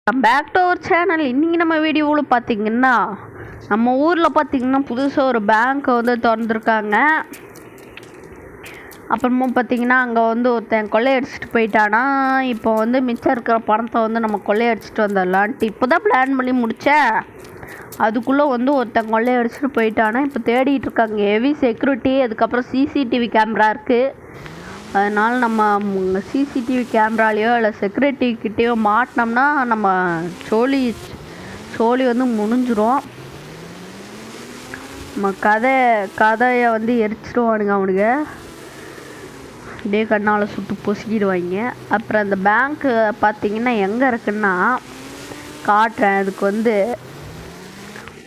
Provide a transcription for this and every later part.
Back to our channel. இன்றைக்கி நம்ம வீடியோவில் பார்த்திங்கன்னா நம்ம ஊரில் பார்த்திங்கன்னா புதுசாக ஒரு பேங்க் வந்து திறந்துருக்காங்க. அப்புறமா பார்த்திங்கன்னா அங்கே வந்து ஒருத்தன் கொள்ளையடிச்சிட்டு போயிட்டானா. இப்போ வந்து மிச்சம் இருக்கிற பணத்தை வந்து நம்ம கொள்ளையடிச்சிட்டு வந்துடலான்ட்டு இப்போ தான் பிளான் பண்ணி முடித்தேன். அதுக்குள்ளே வந்து ஒருத்தன் கொள்ளையடிச்சிட்டு போயிட்டானா. இப்போ தேடிட்டு இருக்காங்க. ஹெவி செக்யூரிட்டி, அதுக்கப்புறம் சிசிடிவி கேமரா இருக்குது. அதனால் நம்ம சிசிடிவி கேமராலேயோ இல்லை செக்யூரிட்டிக்கிட்டேயோ மாட்டினோம்னா நம்ம சோழி வந்து முடிஞ்சிரும். நம்ம கதையை வந்து எரிச்சிடுவானுங்க அவனுங்க. அப்படியே கண்ணால் சுட்டு பொசுக்கிடுவாங்க. அப்புறம் அந்த பேங்க்கு பார்த்திங்கன்னா எங்கே இருக்குன்னா காட்டுறேன். அதுக்கு வந்து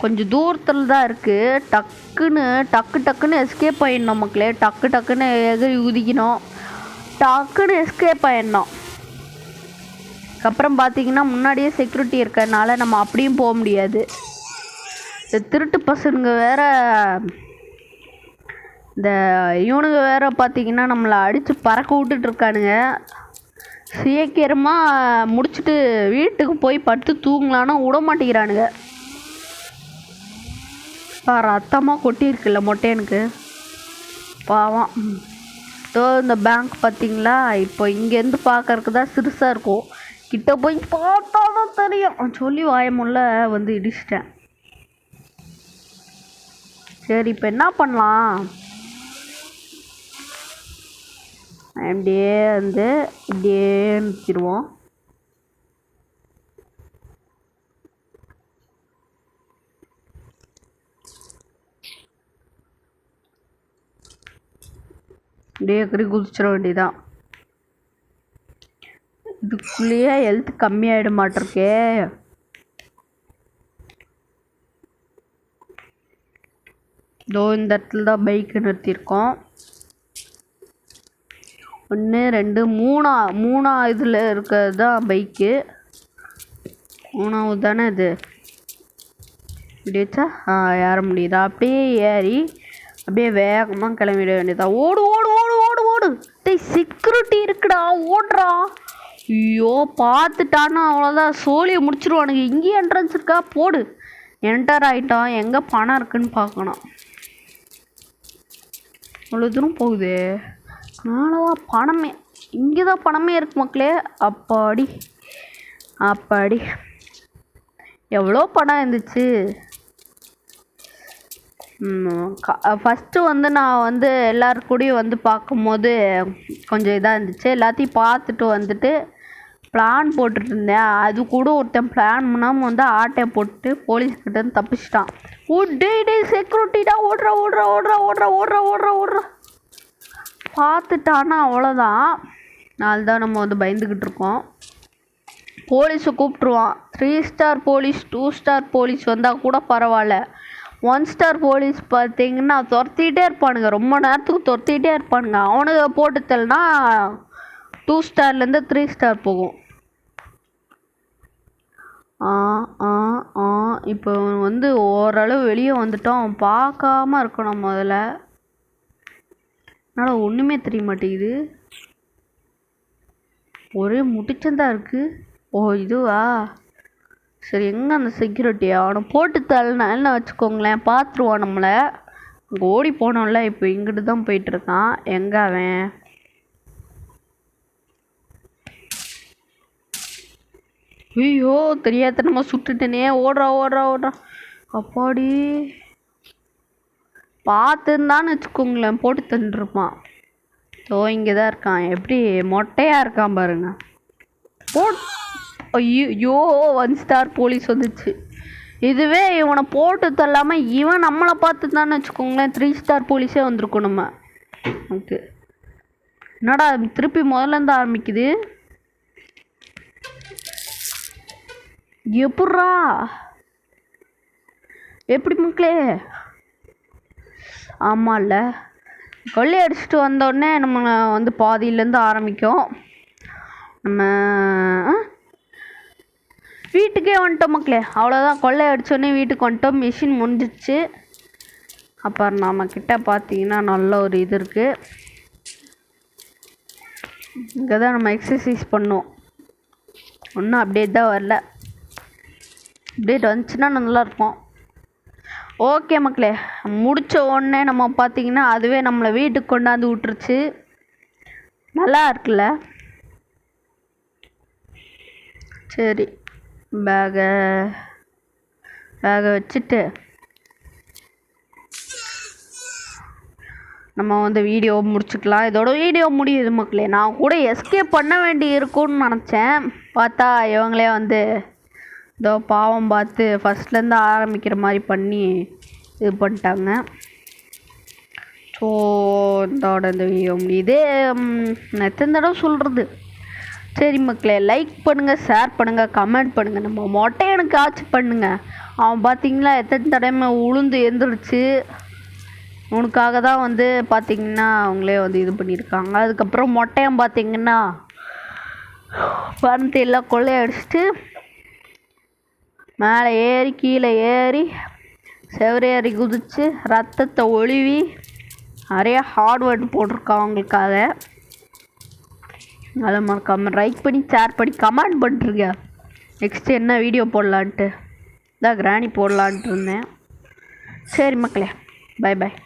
கொஞ்சம் தூரத்தில் தான் இருக்குது. டக்குன்னு எஸ்கேப் ஆகிடணும் மக்களே. டக்குன்னு எகிரி குதிக்கணும், டக்குன்னு எஸ்கேப் ஆகிடணும். அப்புறம் பார்த்திங்கன்னா முன்னாடியே செக்யூரிட்டி இருக்கிறதுனால நம்ம அப்படியும் போக முடியாது. இந்த திருட்டு பசங்க வேற, இந்த இவனுங்க வேற பார்த்திங்கன்னா நம்மளை அடித்து பறக்க விட்டுட்ருக்கானுங்க. சீக்கிரமாக முடிச்சுட்டு வீட்டுக்கு போய் படுத்து தூங்கலான்னு விட மாட்டேங்கிறானுங்க. ரத்தமாக கொட்டியிருக்குல்ல மொட்டையனுக்கு, பாவம். இந்த பேங்க் பார்த்தீங்களா, இப்போ இங்கேருந்து பார்க்கறதுக்கு தான் சிறுசாக இருக்கும். கிட்ட போய் பார்த்தா தான் தெரியும் சொல்லி வாயமுள்ள வந்து இடிச்சிட்டேன். சரி, இப்போ என்ன பண்ணலாம்? அப்படியே வந்து இப்படியே நிறுத்திடுவோம். அப்படியே குதிச்சிட வேண்டியதான். இதுக்குள்ளேயே ஹெல்த் கம்மியாயிட மாட்டிருக்கே. இதோ இந்த இடத்துல தான் பைக்கு நிறுத்தியிருக்கோம். 1 2 3 இதில் இருக்கிறது தான் பைக்கு. 3வது தானே இது. இப்படி வச்சா ஏற முடியுதா? அப்படியே ஏறி அப்படியே வேகமாக கிளம்பிட வேண்டியதா. ஓடு ஓடு ஓடு ஓடு ஓடு. செக்யூரிட்டி இருக்குடா, ஓடுறா. ஐயோ, பார்த்துட்டானா அவ்வளோதான், சோழியை முடிச்சிருவானுங்க. இங்கேயே என்ட்ரன்ஸ் இருக்கா, போடு. என்டர் ஆகிட்டான். எங்கே பணம் இருக்குன்னு பார்க்கணும். அவ்வளோ தூரம் போகுது. நாளவா பணமே, இங்கே தான் பணமே இருக்கு மக்களே. அப்பாடி எவ்வளோ பணம் இருந்துச்சு. ஃபஸ்ட்டு வந்து நான் வந்து எல்லாருக்கூடையும் வந்து பார்க்கும்போது கொஞ்சம் இதாக இருந்துச்சு. எல்லாத்தையும் பார்த்துட்டு வந்துட்டு பிளான் போட்டுட்டு இருந்தேன். அது கூட ஒருத்தன் பிளான் பண்ணாமல் வந்து ஆட்டையை போட்டு போலீஸ்கிட்டேருந்து தப்பிச்சிட்டான். டே செக்யூரிட்டிடா, ஓடுறா. பார்த்துட்டானா அவ்வளோதான். நாள்தான் நம்ம வந்து பயந்துக்கிட்டு இருக்கோம். போலீஸை கூப்பிட்ருவான். 3 ஸ்டார் போலீஸ், 2 ஸ்டார் போலீஸ் வந்தால் கூட பரவாயில்ல. 1 ஸ்டார் போலீஸ் பார்த்தீங்கன்னா துரத்திக்கிட்டே இருப்பானுங்க. ரொம்ப நேரத்துக்கு துரத்திக்கிட்டே இருப்பானுங்க. அவனுக்கு போட்டு தரலனா 2 ஸ்டார்லேருந்து 3 ஸ்டார் போகும். இப்போ வந்து ஓரளவு வெளியே வந்துட்டோம். அவன் பார்க்காம இருக்கணும் முதல்ல. என்னால் ஒன்றுமே தெரிய மாட்டேங்குது. ஒரே முடிச்சந்தான் இருக்குது. ஓ, இதுவா? சரி, எங்கே அந்த செக்யூரிட்டி? அவனை போட்டு தள்ளனா வச்சுக்கோங்களேன், பார்த்துருவான் நம்மளை. அங்கே ஓடி போனோம்ல. இப்போ இங்கிட்டு தான் போயிட்டுருக்கான். எங்கே அவன்? ஐயோ, தெரியாத நம்ம சுட்டுட்டேனே. ஓடுறா. அப்பாடி, பார்த்துருந்தான்னு வச்சுக்கோங்களேன், போட்டு தந்துருப்பான். இங்கே தான் இருக்கான். எப்படி மொட்டையாக இருக்கான் பாருங்க. ஐயோ, 1 ஸ்டார் போலீஸ் வந்துச்சு. இதுவே இவனை போட்டு தள்ளாமல் இவன் நம்மளை பார்த்துதான்னு வச்சுக்கோங்களேன், 3 ஸ்டார் போலீஸே வந்திருக்கும் நம்ம. ஓகே, என்னடா திருப்பி முதல்லேருந்து ஆரம்பிக்குது. எப்படி மக்களே? ஆமாம்ல, கொள்ளையடிச்சிட்டு வந்தோடனே நம்ம வந்து பாதியிலேருந்து ஆரம்பிக்கும். நம்ம வீட்டுக்கே வந்துட்டோம் மக்களே. அவ்வளோதான், கொள்ளையடிச்சோடனே வீட்டுக்கு வந்துட்டோம். மிஷின் முடிஞ்சிச்சு. அப்புறம் நம்மக்கிட்ட பார்த்தீங்கன்னா நல்ல ஒரு இது இருக்குது. இங்கே தான் நம்ம எக்ஸசைஸ் பண்ணோம். ஒன்றும் அப்டேட் தான் வரல. அப்டேட் வந்துச்சுன்னா நல்லாயிருக்கும். ஓகே மக்களே, முடித்த உடனே நம்ம பார்த்தீங்கன்னா அதுவே நம்மளை வீட்டுக்கு கொண்டாந்து விட்டுருச்சு. நல்லா இருக்குல்ல? சரி, பேகை வச்சுட்டு நம்ம வந்து வீடியோ முடிச்சுக்கலாம். இதோட வீடியோ முடியுது மக்களே. நான் கூட எஸ்கேப் பண்ண வேண்டி இருக்கும்னு நினச்சேன். பார்த்தா இவங்களே வந்து இதோ பாவம் பார்த்து ஃபஸ்ட்லேருந்து ஆரம்பிக்கிற மாதிரி பண்ணி இது பண்ணிட்டாங்க. ஸோ இதோட இந்த வீடியோ முடியுது. எத்தனை தடவை சொல்கிறது? சரி மக்களே, லைக் பண்ணுங்கள், ஷேர் பண்ணுங்கள், கமெண்ட் பண்ணுங்கள். நம்ம மொட்டையனுக்கு ஆட்சி பண்ணுங்கள். அவன் பார்த்தீங்களா எத்தனை தடவை உளுந்து எழுந்திரிச்சு உனக்காக தான் வந்து பார்த்திங்கன்னா அவங்களே வந்து இது பண்ணியிருக்காங்க. அதுக்கப்புறம் மொட்டையம் பார்த்திங்கன்னா பணத்தை எல்லாம் கொள்ளையடிச்சிட்டு மேலே ஏறி கீழே ஏறி செவரேறி குதித்து ரத்தத்தை ஒழுவி நிறைய ஹார்ட் ஒர்க் போட்டிருக்கான் அவங்களுக்காக. அதை மறக்காமல் லைக் பண்ணி ஷேர் பண்ணி கமெண்ட் பண்ணிட்டுருங்க. நெக்ஸ்ட்டு என்ன வீடியோ போடலான்ட்டு தான் கிராணி போடலான்ட்டு இருந்தேன். சரி மக்களே, பை பாய்.